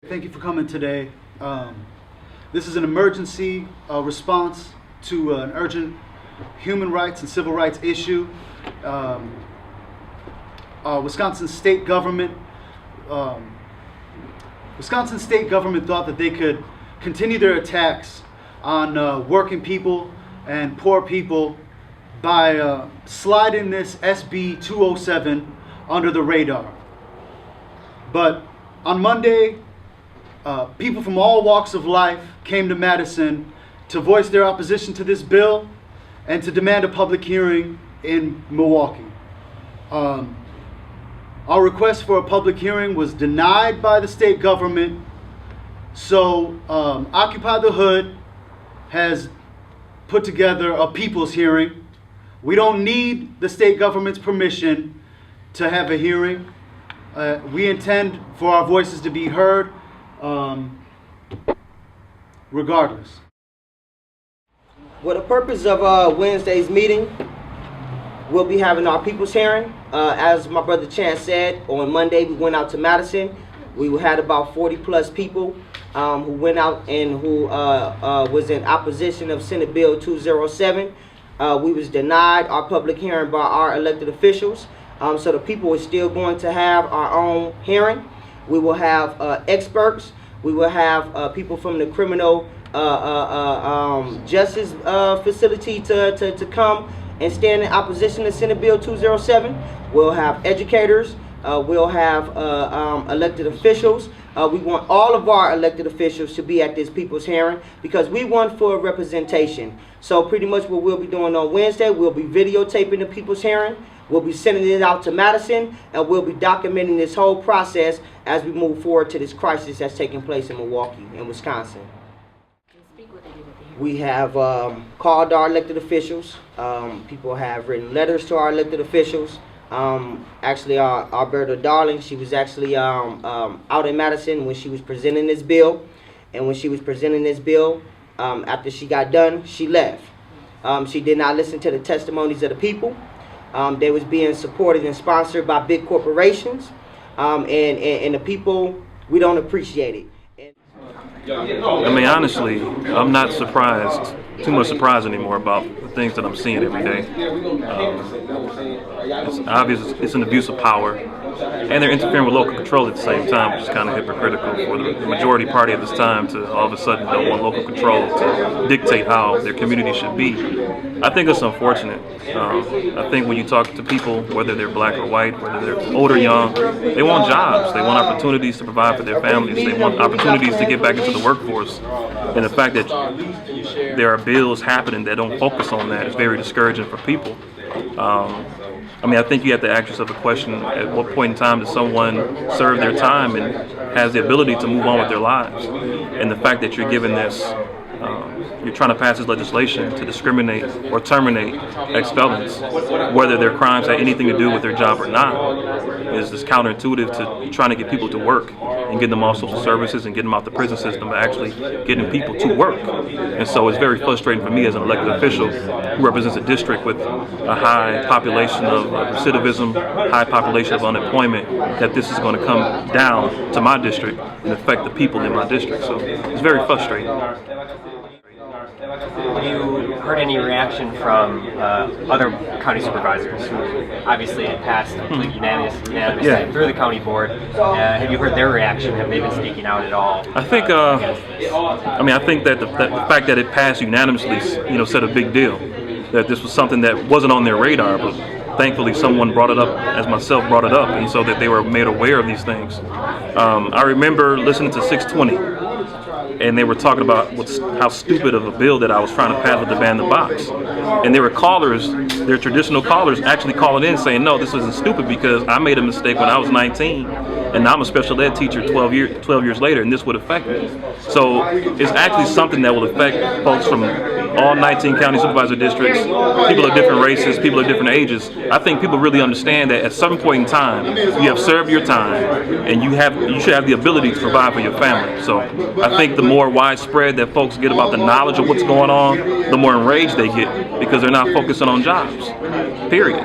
Thank you for coming today. This is an emergency response to an urgent human rights and civil rights issue. Wisconsin state government thought that they could continue their attacks on working people and poor people by sliding this SB 207 under the radar. But on Monday, people from all walks of life came to Madison to voice their opposition to this bill and to demand a public hearing in Milwaukee. Our request for a public hearing was denied by the state government, so Occupy the Hood has put together a people's hearing. We don't need the state government's permission to have a hearing. We intend for our voices to be heard regardless. Well, the purpose of Wednesday's meeting, we'll be having our people's hearing. As my brother Chan said, on Monday we went out to Madison. We had about 40 plus people who went out and who was in opposition of Senate Bill 207. We was denied our public hearing by our elected officials. So the people are still going to have our own hearing. We will have experts. We will have people from the criminal justice facility to come and stand in opposition to Senate Bill 207. We'll have educators. We'll have elected officials. We want all of our elected officials to be at this people's hearing because we want full representation. So pretty much what we'll be doing on Wednesday, we'll be videotaping the people's hearing. We'll be sending it out to Madison, and we'll be documenting this whole process as we move forward to this crisis that's taking place in Milwaukee and Wisconsin. We have called our elected officials. People have written letters to our elected officials. Actually, our Alberta Darling, she was actually out in Madison when she was presenting this bill. And when she was presenting this bill, after she got done, she left. She did not listen to the testimonies of the people. They was being supported and sponsored by big corporations. And the people, we don't appreciate it. I mean, honestly, I'm not too much surprised anymore about the things that I'm seeing every day. It's obvious it's an abuse of power, and they're interfering with local control at the same time, which is kind of hypocritical for the majority party at this time to all of a sudden don't want local control to dictate how their community should be. I think it's unfortunate. I think when you talk to people, whether they're black or white, whether they're old or young, they want jobs. They want opportunities to provide for their families. They want opportunities to get back into the workforce. And the fact that there are bills happening that don't focus on that is very discouraging for people. I mean, I think you have to ask yourself a question: at what point in time does someone serve their time and has the ability to move on with their lives? And the fact that you're given this, you're trying to pass this legislation to discriminate or terminate ex-felons, whether their crimes had anything to do with their job or not, is just counterintuitive to trying to get people to work and get them off social services and get them out the prison system, but actually getting people to work. And so it's very frustrating for me as an elected official who represents a district with a high population of recidivism, high population of unemployment, that this is going to come down to my district and affect the people in my district. So it's very frustrating. Have you heard any reaction from other county supervisors who obviously it passed unanimously through the county board? Have you heard their reaction? Have they been speaking out at all? I think, I think that the fact that it passed unanimously, said a big deal. That this was something that wasn't on their radar, but thankfully someone brought it up, as myself brought it up, and so that they were made aware of these things. I remember listening to 620. And they were talking about how stupid of a bill that I was trying to pass with the ban the box. And there were callers, their traditional callers, actually calling in saying, no, this isn't stupid because I made a mistake when I was 19, and now I'm a special ed teacher 12 years later, and this would affect me. So it's actually something that will affect folks from all 19 county supervisor districts, people of different races, people of different ages. I think people really understand that at some point in time, you have served your time, and you should have the ability to provide for your family. So I think the more widespread that folks get about the knowledge of what's going on, the more enraged they get because they're not focusing on jobs, period.